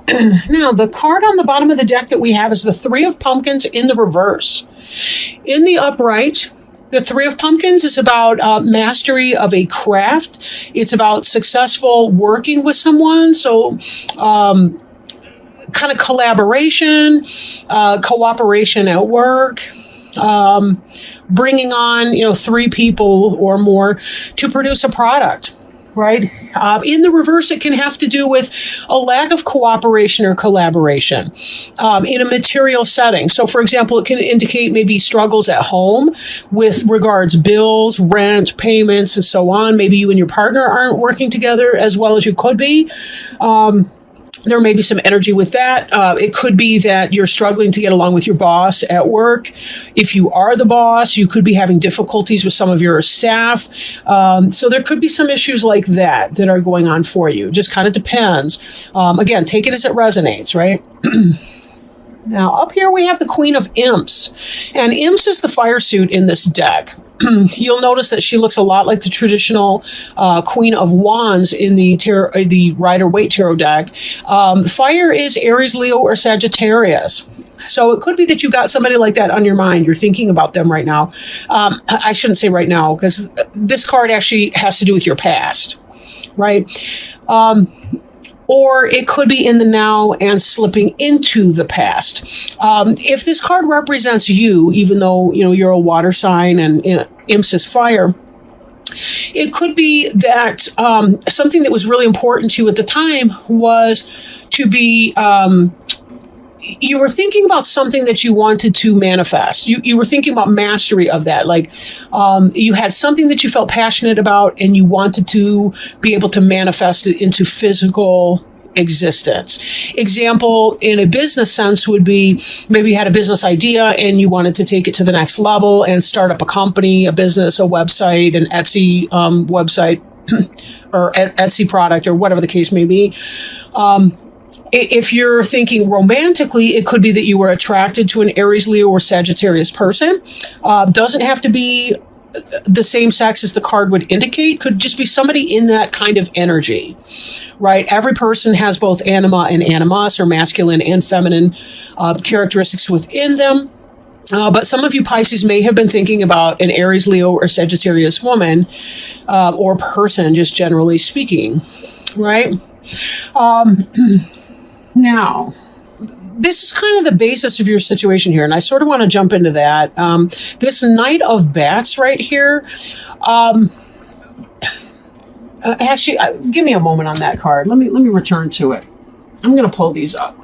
Now, the card on the bottom of the deck that we have is the Three of Pumpkins in the reverse. In the upright, the Three of Pumpkins is about mastery of a craft. It's about successful working with someone. So, kind of collaboration, cooperation at work, bringing on, three people or more to produce a product. Right? In the reverse, it can have to do with a lack of cooperation or collaboration in a material setting. So, for example, it can indicate maybe struggles at home with regards bills, rent, payments, and so on. Maybe you and your partner aren't working together as well as you could be. There may be some energy with that. It could be that you're struggling to get along with your boss at work. If you are the boss, you could be having difficulties with some of your staff. So there could be some issues like that are going on for you. Just kind of depends. Again, take it as it resonates, right? Now, up here we have the Queen of Imps. And Imps is the fire suit in this deck. You'll notice that she looks a lot like the traditional Queen of Wands in the Rider-Waite Tarot deck. Fire is Aries, Leo, or Sagittarius. So it could be that you got somebody like that on your mind. You're thinking about them right now. I shouldn't say right now, because this card actually has to do with your past, right? Or it could be in the now and slipping into the past. If this card represents you, even though you're a water sign and Imps is fire, it could be that something that was really important to you at the time was to be. You were thinking about something that you wanted to manifest. You were thinking about mastery of that. Like you had something that you felt passionate about and you wanted to be able to manifest it into physical existence. Example, in a business sense would be maybe you had a business idea and you wanted to take it to the next level and start up a company, a business, a website, an Etsy website or Etsy product or whatever the case may be. If you're thinking romantically, it could be that you were attracted to an Aries, Leo, or Sagittarius person. Doesn't have to be the same sex as the card would indicate. Could just be somebody in that kind of energy, right? Every person has both anima and animus, or masculine and feminine characteristics within them. But some of you Pisces may have been thinking about an Aries, Leo, or Sagittarius woman or person, just generally speaking, right? Now, this is kind of the basis of your situation here, and I sort of want to jump into that. This Knight of Bats right here, actually, give me a moment on that card. Let me return to it. I'm going to pull these up.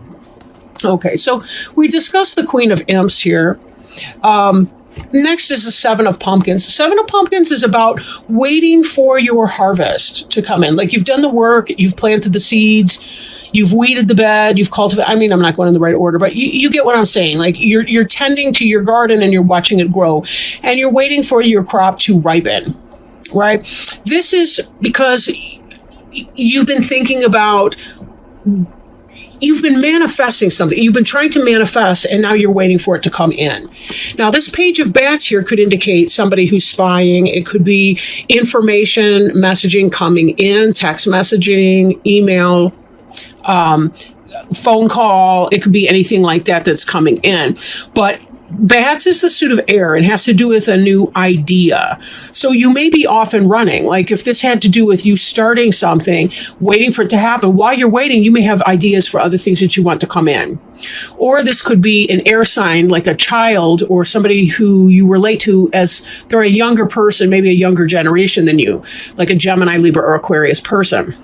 Okay, so we discussed the Queen of Imps here. Next is the Seven of Pumpkins. The Seven of Pumpkins is about waiting for your harvest to come in. Like you've done the work, you've planted the seeds, you've weeded the bed, you've cultivated. I mean, I'm not going in the right order, but you get what I'm saying. Like you're tending to your garden and you're watching it grow and you're waiting for your crop to ripen, right? This is because you've been thinking about, you've been manifesting something. You've been trying to manifest, and now you're waiting for it to come in. Now, this Page of Bats here could indicate somebody who's spying. It could be information, messaging coming in, text messaging, email, phone call. It could be anything like that that's coming in. But Bats is the suit of air and has to do with a new idea. So you may be off and running. Like if this had to do with you starting something, waiting for it to happen, while you're waiting, you may have ideas for other things that you want to come in. Or this could be an air sign, like a child or somebody who you relate to as they're a younger person, maybe a younger generation than you, like a Gemini, Libra, or Aquarius person.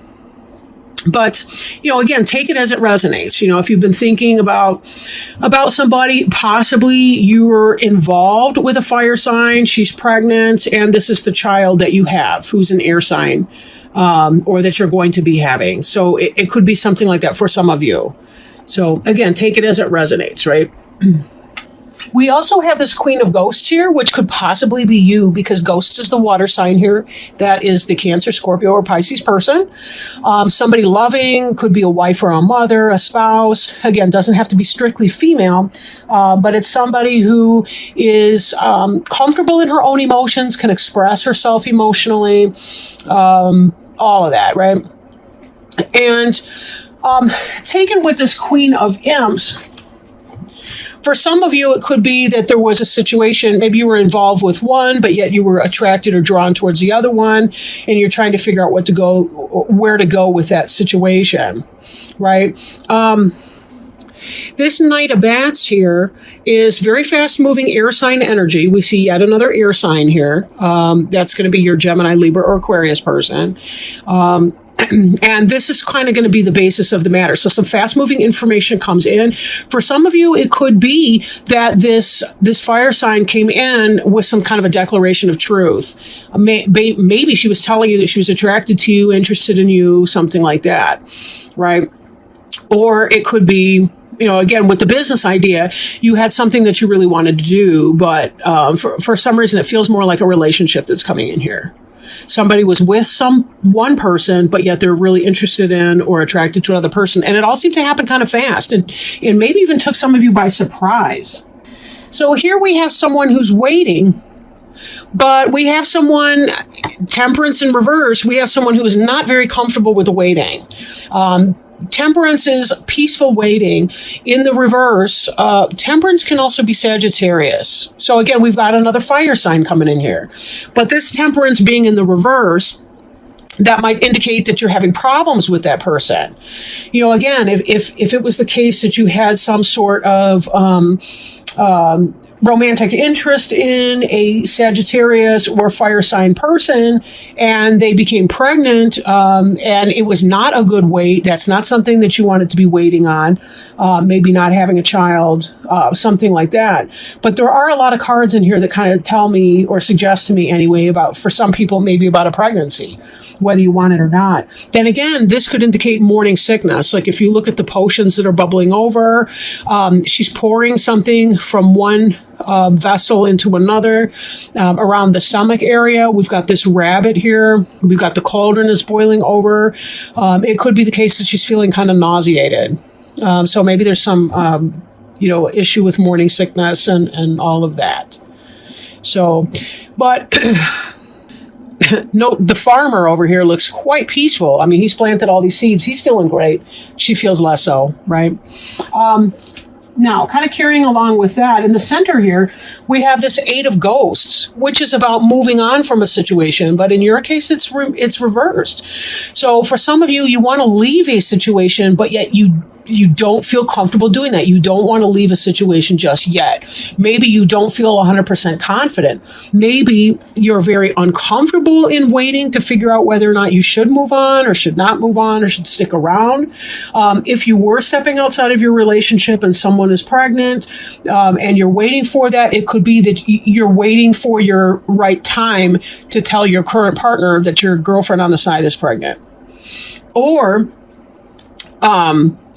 But, again, take it as it resonates. If you've been thinking about somebody, possibly you were involved with a fire sign, she's pregnant, and this is the child that you have who's an air sign, or that you're going to be having. So it could be something like that for some of you. So, again, take it as it resonates, right? We also have this Queen of Ghosts here, which could possibly be you because Ghost is the water sign here. That is the Cancer, Scorpio, or Pisces person. Somebody loving, could be a wife or a mother, a spouse. Again, doesn't have to be strictly female, but it's somebody who is comfortable in her own emotions, can express herself emotionally, all of that, right? And Taken with this Queen of Imps, for some of you, it could be that there was a situation, maybe you were involved with one, but yet you were attracted or drawn towards the other one, and you're trying to figure out where to go with that situation, right? This Knight of Bats here is very fast-moving air sign energy. We see yet another air sign here. That's going to be your Gemini, Libra, or Aquarius person. And this is kind of going to be the basis of the matter. So some fast-moving information comes in. For some of you, it could be that this fire sign came in with some kind of a declaration of truth. Maybe she was telling you that she was attracted to you, interested in you, something like that, right? Or it could be, again, with the business idea, you had something that you really wanted to do, but for some reason, it feels more like a relationship that's coming in here. Somebody was with one person, but yet they're really interested in or attracted to another person. And it all seemed to happen kind of fast and maybe even took some of you by surprise. So here we have someone who's waiting, but we have someone, Temperance in reverse, we have someone who is not very comfortable with the waiting. Temperance is peaceful waiting. In the reverse, Temperance can also be Sagittarius. So again, we've got another fire sign coming in here. But this Temperance being in the reverse, that might indicate that you're having problems with that person. Again, if it was the case that you had some sort of romantic interest in a Sagittarius or fire sign person, and they became pregnant, and it was not a good wait. That's not something that you wanted to be waiting on. Maybe not having a child, something like that. But there are a lot of cards in here that kind of tell me or suggest to me anyway about, for some people, maybe about a pregnancy, whether you want it or not. Then again, this could indicate morning sickness. Like if you look at the potions that are bubbling over, she's pouring something from one vessel into another around the stomach area. We've got this rabbit here. We've got the cauldron is boiling over. It could be the case that she's feeling kind of nauseated. So maybe there's some, issue with morning sickness and all of that. So, but no, the farmer over here looks quite peaceful. I mean, he's planted all these seeds. He's feeling great. She feels less so, right? Now, kind of carrying along with that, in the center here, we have this Eight of Ghosts, which is about moving on from a situation. But in your case, it's reversed. So for some of you, you want to leave a situation, but yet you don't feel comfortable doing that. You don't want to leave a situation just yet. Maybe you don't feel 100% confident. Maybe you're very uncomfortable in waiting to figure out whether or not you should move on or should not move on or should stick around. If you were stepping outside of your relationship and someone is pregnant, and you're waiting for that, it could be that you're waiting for your right time to tell your current partner that your girlfriend on the side is pregnant. Or,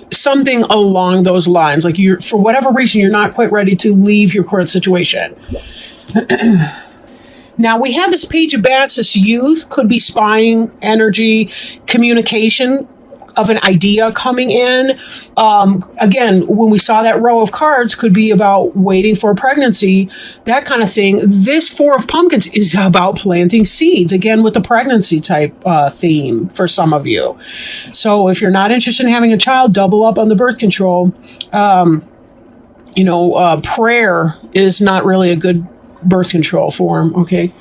something along those lines, like for whatever reason, you're not quite ready to leave your current situation. Now, we have this Page of Bats. This youth could be spying energy, communication of an idea coming in. Again, when we saw that row of cards, could be about waiting for a pregnancy, that kind of thing. This Four of Pumpkins is about planting seeds, again, with the pregnancy type theme for some of you. So if you're not interested in having a child, double up on the birth control. Prayer is not really a good birth control form, okay?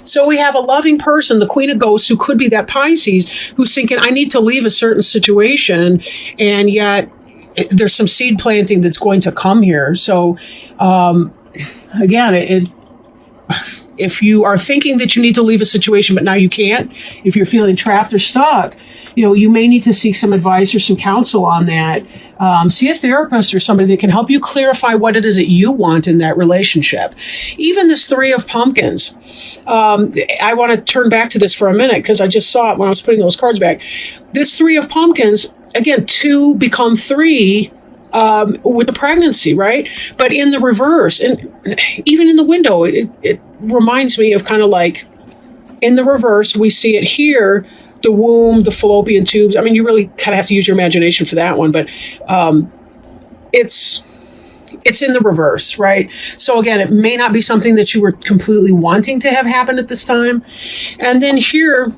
So we have a loving person, the Queen of Ghosts, who could be that Pisces, who's thinking, I need to leave a certain situation, and yet there's some seed planting that's going to come here. So, again, if you are thinking that you need to leave a situation, but now you can't, if you're feeling trapped or stuck, you may need to seek some advice or some counsel on that. See a therapist or somebody that can help you clarify what it is that you want in that relationship. Even this Three of Pumpkins, I want to turn back to this for a minute because I just saw it when I was putting those cards back. This Three of Pumpkins, again, 2 become 3 with the pregnancy, right? But in the reverse, and even in the window, it reminds me of kind of like in the reverse, we see it here, the womb, the fallopian tubes. I mean, you really kind of have to use your imagination for that one, but it's in the reverse, right? So again, it may not be something that you were completely wanting to have happen at this time. And then here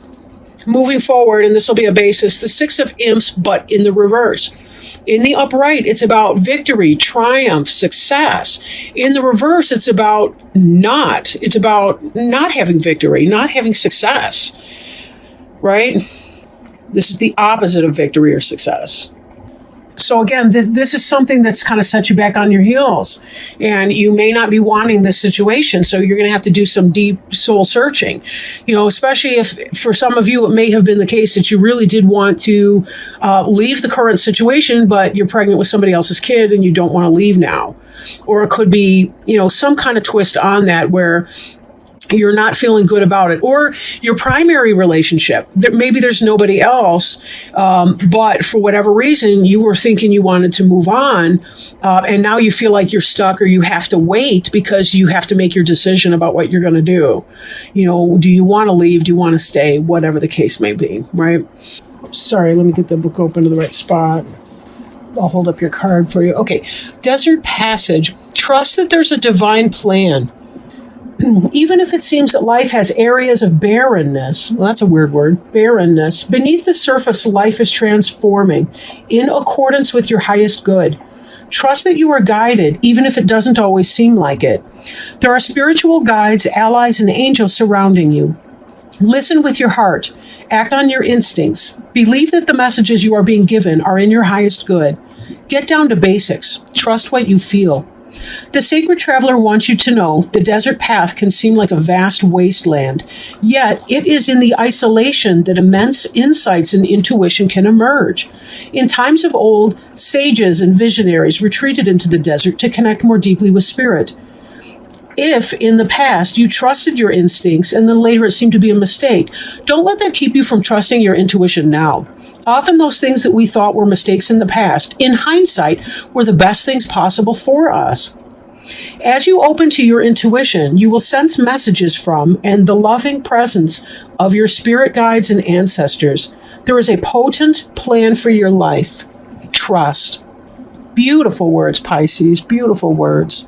moving forward, and this will be a basis, the Six of Imps, but in the reverse. In the upright, it's about victory, triumph, success. In the reverse, it's about not. It's about not having victory, not having success, right? This is the opposite of victory or success. So again, this is something that's kind of set you back on your heels, and you may not be wanting this situation. So you're going to have to do some deep soul searching, especially if for some of you, it may have been the case that you really did want to leave the current situation, but you're pregnant with somebody else's kid and you don't want to leave now. Or it could be, some kind of twist on that where you're not feeling good about it, or your primary relationship. Maybe there's nobody else, but for whatever reason, you were thinking you wanted to move on, and now you feel like you're stuck, or you have to wait because you have to make your decision about what you're going to do. Do you want to leave? Do you want to stay? Whatever the case may be, right? Sorry, let me get the book open to the right spot. I'll hold up your card for you. Okay, Desert Passage. Trust that there's a divine plan. Even if it seems that life has areas of barrenness, well, that's a weird word, barrenness, beneath the surface, life is transforming in accordance with your highest good. Trust that you are guided, even if it doesn't always seem like it. There are spiritual guides, allies, and angels surrounding you. Listen with your heart. Act on your instincts. Believe that the messages you are being given are in your highest good. Get down to basics. Trust what you feel. The sacred traveler wants you to know the desert path can seem like a vast wasteland, yet it is in the isolation that immense insights and intuition can emerge. In times of old, sages and visionaries retreated into the desert to connect more deeply with spirit. If, in the past, you trusted your instincts and then later it seemed to be a mistake, don't let that keep you from trusting your intuition now. Often those things that we thought were mistakes in the past, in hindsight, were the best things possible for us. As you open to your intuition, you will sense messages from and the loving presence of your spirit guides and ancestors. There is a potent plan for your life. Trust. Beautiful words, Pisces. Beautiful words.